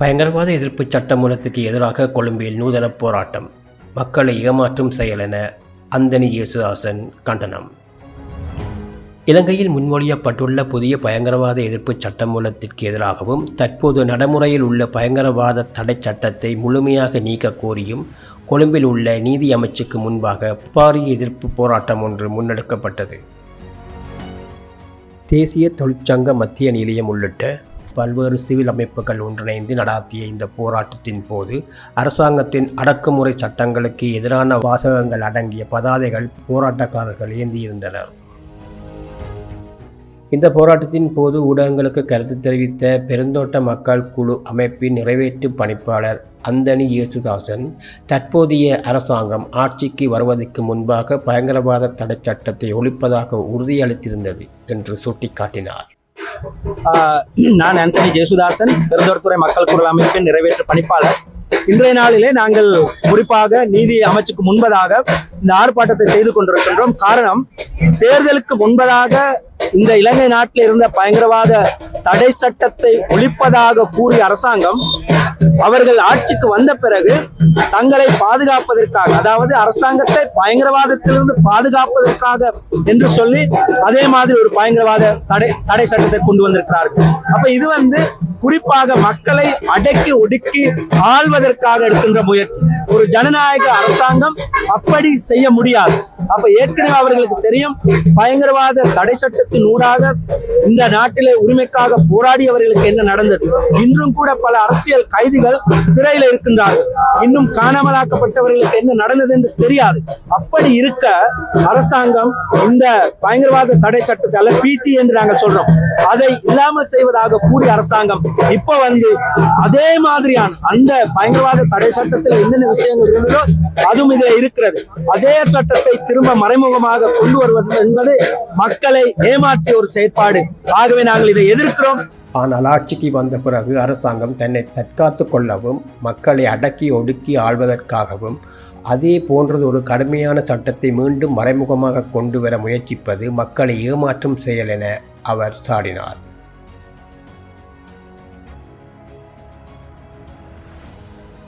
பயங்கரவாத எதிர்ப்பு சட்டமூலத்துக்கு எதிராக கொழும்பில் நூதன போராட்டம். மக்களை ஏமாற்றும் செயல் என அந்தனி இயேசுதாசன் கண்டனம். இலங்கையில் முன்மொழியப்பட்டுள்ள புதிய பயங்கரவாத எதிர்ப்பு சட்டமூலத்திற்கு எதிராகவும் தற்போது நடைமுறையில் உள்ள பயங்கரவாத தடை சட்டத்தை முழுமையாக நீக்க கோரியும் கொழும்பில் உள்ள நீதி அமைச்சுக்கு முன்பாக பாரிய எதிர்ப்பு போராட்டம் ஒன்று முன்னெடுக்கப்பட்டது. தேசிய தொழிற்சங்க மத்திய நிலையம் உள்ளிட்ட பல்வேறு சிவில் அமைப்புகள் ஒன்றிணைந்து நடாத்திய இந்த போராட்டத்தின் போது அரசாங்கத்தின் அடக்குமுறை சட்டங்களுக்கு எதிரான வாசகங்கள் அடங்கிய பதாதைகள் போராட்டக்காரர்கள் ஏந்தியிருந்தனர். இந்த போராட்டத்தின் போது ஊடகங்களுக்கு கருத்து தெரிவித்த பெருந்தோட்ட மக்கள் குழு அமைப்பின் நிறைவேற்று பணிப்பாளர் அந்தனி இயேசுதாசன், தற்போதைய அரசாங்கம் ஆட்சிக்கு வருவதற்கு முன்பாக பயங்கரவாத தடை சட்டத்தை ஒழிப்பதாக உறுதியளித்திருந்தது என்று சுட்டிக்காட்டினார். நான் அந்தனி இயேசுதாசன், பெருந்தோட்டத்துறை மக்கள் குரல் அமைப்பின் நிறைவேற்று பணிப்பாளர். இன்றைய நாளிலே நாங்கள் குறிப்பாக நீதி அமைச்சுக்கு முன்பதாக இந்த ஆர்ப்பாட்டத்தை செய்து கொண்டிருக்கின்றோம். காரணம், தேர்தலுக்கு முன்பதாக இந்த இலங்கை நாட்டில் இருந்த பயங்கரவாத தடை சட்டத்தை ஒழிப்பதாக கூறிய அரசாங்கம் அவர்கள் ஆட்சிக்கு வந்த பிறகு தங்களை பாதுகாப்பதற்காக, அதாவது அரசாங்கத்தை பயங்கரவாதத்திலிருந்து பாதுகாப்பதற்காக என்று சொல்லி அதே மாதிரி ஒரு பயங்கரவாத தடை சட்டத்தை கொண்டு வந்திருக்கிறார்கள். அப்ப இது குறிப்பாக மக்களை அடக்கி ஒடுக்கி ஆள்வதற்காக எடுக்கின்ற முயற்சி. ஒரு ஜனநாயக அரசாங்கம் அப்படி செய்ய முடியாது. அப்ப ஏற்கனவே அவர்களுக்கு தெரியும், பயங்கரவாத தடை சட்டத்தின் ஊடாக இந்த நாட்டிலே உரிமைக்காக போராடியவர்களுக்கு என்ன நடந்தது. இன்றும் கூட பல அரசியல் கைதிகள் சிறையில் இருக்கின்றார்கள். இன்னும் காணாமலாக்கப்பட்டவர்களுக்கு என்ன நடந்தது என்று தெரியாது. அப்படி இருக்க அரசாங்கம் இந்த பயங்கரவாத தடை சட்டத்தை அல்ல பிடி என்று நாங்கள் சொல்றோம், அதை இல்லாமல் செய்வதாக கூறிய அரசாங்கம் இப்ப அதே மாதிரியான அந்த பயங்கரவாத தடை சட்டத்தில் என்னென்ன விஷயங்கள் இருந்ததோ அதுவும் இதுல இருக்கிறது. அதே சட்டத்தை திரும்ப மறைமுகமாக கொண்டு வருவது என்பது மக்களை ஏமாற்றிய ஒரு செயற்பாடு. ஆகவே நாங்கள் இதை எதிர்க்கிறோம். ஆனால் ஆட்சிக்கு வந்த பிறகு அரசாங்கம் தன்னை தற்காத்து கொள்ளவும் மக்களை அடக்கி ஒடுக்கி ஆள்வதற்காகவும் அதே போன்றது ஒரு கடுமையான சட்டத்தை மீண்டும் மறைமுகமாக கொண்டு வர முயற்சிப்பது மக்களை ஏமாற்றும் செயல் என அவர் சாடினார்.